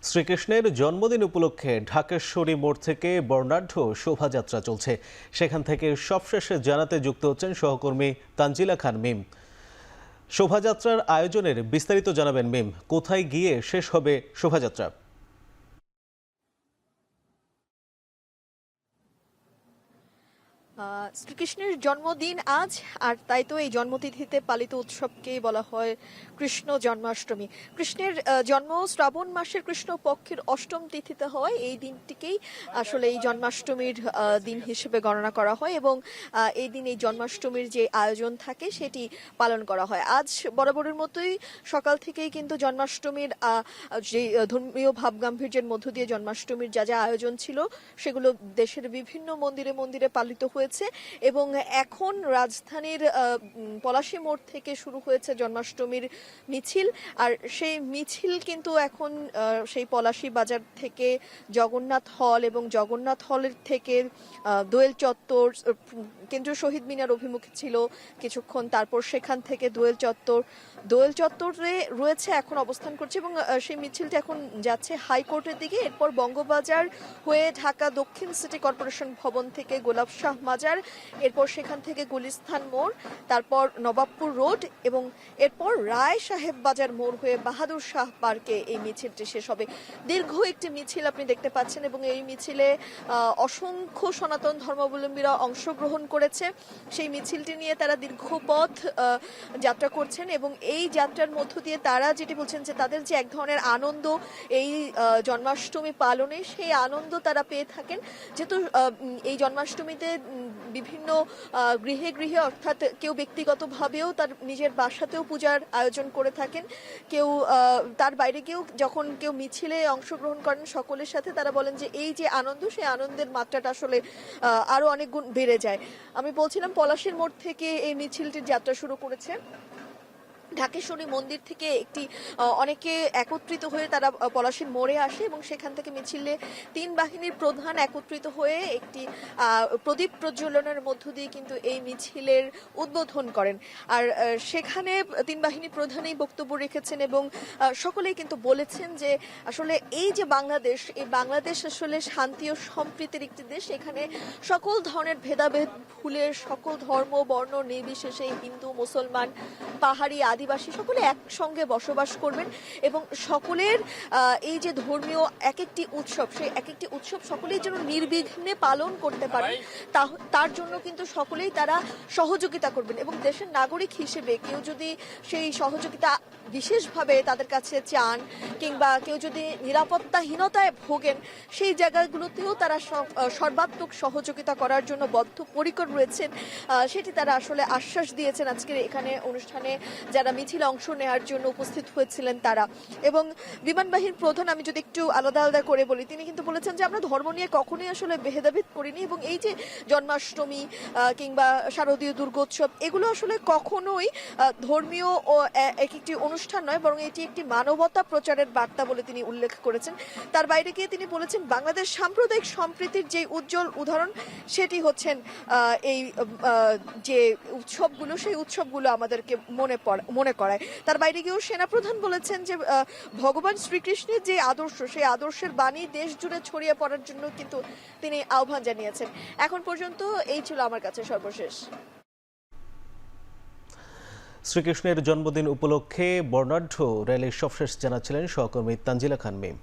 শ্রীকৃষ্ণের জন্মদিন উপলক্ষে ঢাকেশ্বরী মোড় থেকে বর্ণাঢ্য শোভাযাত্রা চলছে। সেখান থেকে সবশেষে জানাতে যুক্ত হচ্ছেন সহকর্মী তানজিলা খান মিম। শোভাযাত্রার আয়োজনের বিস্তারিত জানাবেন মিম। কোথায় গিয়ে শেষ হবে শোভাযাত্রা? শ্রীকৃষ্ণের জন্মদিন আজ, আর তাই তো এই জন্মতিথিতে পালিত উৎসবকেই বলা হয় কৃষ্ণ জন্মাষ্টমী। কৃষ্ণের জন্ম শ্রাবণ মাসের কৃষ্ণ পক্ষের অষ্টম তিথিতে হয়। এই দিনটিকেই আসলে এই জন্মাষ্টমীর দিন হিসেবে গণনা করা হয় এবং এই দিন এই জন্মাষ্টমীর যে আয়োজন থাকে সেটি পালন করা হয়। আজ বরাবরের মতোই সকাল থেকেই কিন্তু জন্মাষ্টমীর যে ধর্মীয় ভাবগাম্ভীর্যের মধ্য দিয়ে জন্মাষ্টমীর যা যা আয়োজন ছিল সেগুলো দেশের বিভিন্ন মন্দিরে মন্দিরে পালিত হয়েছে এবং এখন রাজধানীর পলাশী মোড় থেকে শুরু হয়েছে জন্মাষ্টমীর মিছিল। আর সেই মিছিল কিন্তু এখন সেই পলাশী বাজার থেকে জগন্নাথ হল এবং জগন্নাথ হলের থেকে দোয়েল চত্বর, কেন্দ্রীয় শহীদ মিনার অভিমুখে ছিল কিছুক্ষণ, তারপর সেখান থেকে দোয়েল চত্বরে রয়েছে, এখন অবস্থান করছে এবং সেই মিছিলটা এখন যাচ্ছে হাইকোর্টের দিকে। এরপর বঙ্গবাজার হয়ে ঢাকা দক্ষিণ সিটি কর্পোরেশন ভবন থেকে গোলাপ শাহ মাজার, এরপর সেখান থেকে গুলিস্তান মোড়, তারপর নবাবপুর রোড এবং এরপর রায় সাহেব বাজার মোড় হয়ে বাহাদুর শাহ পার্কে এই মিছিলটি শেষ হবে। দীর্ঘ একটি মিছিল আপনি দেখতে পাচ্ছেন এবং এই মিছিলে অসংখ্য সনাতন ধর্মাবলম্বীরা অংশগ্রহণ করেছে। সেই মিছিলটি নিয়ে তারা দীর্ঘ পথ যাত্রা করছেন এবং এই যাত্রার মধ্য দিয়ে তারা যেটি বলছেন যে তাদের যে এক ধরনের আনন্দ এই জন্মাষ্টমী পালনে, সেই আনন্দ তারা পেয়ে থাকেন। যেহেতু এই জন্মাষ্টমীতে বিভিন্ন গৃহে গৃহে অর্থাৎ কেউ ব্যক্তিগতভাবেও তার নিজের বাসাতেও পূজার আয়োজন করে থাকেন, কেউ তার বাইরে গিয়েও যখন কেউ মিছিলে অংশগ্রহণ করেন সকলের সাথে, তারা বলেন যে এই যে আনন্দ, সেই আনন্দের মাত্রাটা আসলে আরো অনেক গুণ বেড়ে যায়। আমি বলছিলাম পলাশীর মোড় থেকে এই মিছিলটির যাত্রা শুরু করেছে। ঢাকেশ্বরী মন্দির থেকে অনেকে একত্রিত হয়ে তারা পলাশীর মোড়ে আসে এবং সেখান থেকে মিছিলে তিন বাহিনীর প্রধান একত্রিত হয়ে একটি প্রদীপ প্রজ্বলনের মধ্য দিয়ে কিন্তু এই মিছিলের উদ্বোধন করেন। আর সেখানে তিন বাহিনী প্রধানই বক্তব্য রেখেছেন এবং সকলেই কিন্তু বলেছেন যে আসলে এই যে বাংলাদেশ, এই বাংলাদেশ আসলে শান্তি ও সম্প্রীতির একটি দেশ। এখানে সকল ধরনের ভেদাভেদ ভুলে সকল ধর্ম বর্ণ নির্বিশেষে হিন্দু মুসলমান পাহাড়ি আদিবাসী সকলে একসঙ্গে বসবাস করবেন এবং সকলের এই যে ধর্মীয় এক একটি উৎসব, সেই এক একটি উৎসব সকলেই যেন নির্বিঘ্নে পালন করতে পারেন, তার জন্য কিন্তু সকলেই তারা সহযোগিতা করবেন এবং দেশের নাগরিক হিসেবে কেউ যদি সেই সহযোগিতা বিশেষভাবে তাদের কাছে চান কিংবা কেউ যদি নিরাপত্তাহীনতায় ভোগেন, সেই জায়গাগুলোতেও তারা সর্বাত্মক সহযোগিতা করার জন্য বদ্ধপরিকর রয়েছেন, সেটি তারা আসলে আশ্বাস দিয়েছেন আজকের এখানে অনুষ্ঠানে যারা মিছিলে অংশ নেওয়ার জন্য উপস্থিত হয়েছিলেন তারা। এবং বিমানবাহীর প্রধান, আমি যদি একটু আলাদা আলাদা করে বলি, তিনি কিন্তু বলেছেন যে আমরা ধর্ম নিয়ে কখনোই আসলে ভেদাভেদ করিনি এবং এই যে জন্মাষ্টমী কিংবা শারদীয় দুর্গোৎসব, এগুলো আসলে কখনোই ধর্মীয় ও একটি অনুষ্ঠান নয়, বরং এটি একটি মানবতা প্রচারের বার্তা বলে তিনি উল্লেখ করেছেন। তার বাইরে গিয়ে তিনি বলেছেন বাংলাদেশ সাম্প্রদায়িক সম্প্রীতির যে উজ্জ্বল উদাহরণ, সেটি হচ্ছেন এই যে উৎসবগুলো, সেই উৎসবগুলো আমাদেরকে মনে করায়। তার বাইরে গিয়েও সেনাপ্রধান বলেছেন যে ভগবান শ্রীকৃষ্ণের যে আদর্শ, সেই আদর্শের বাণী দেশ জুড়ে ছড়িয়ে পড়ার জন্য কিন্তু তিনি আহ্বান জানিয়েছেন। এখন পর্যন্ত এই ছিল আমার কাছে সর্বশেষ। শ্রীকৃষ্ণের জন্মদিন উপলক্ষে বর্ণাঢ্য র্যালির সবশেষ জানাচ্ছিলেন সহকর্মী তানজিলা খান মিম।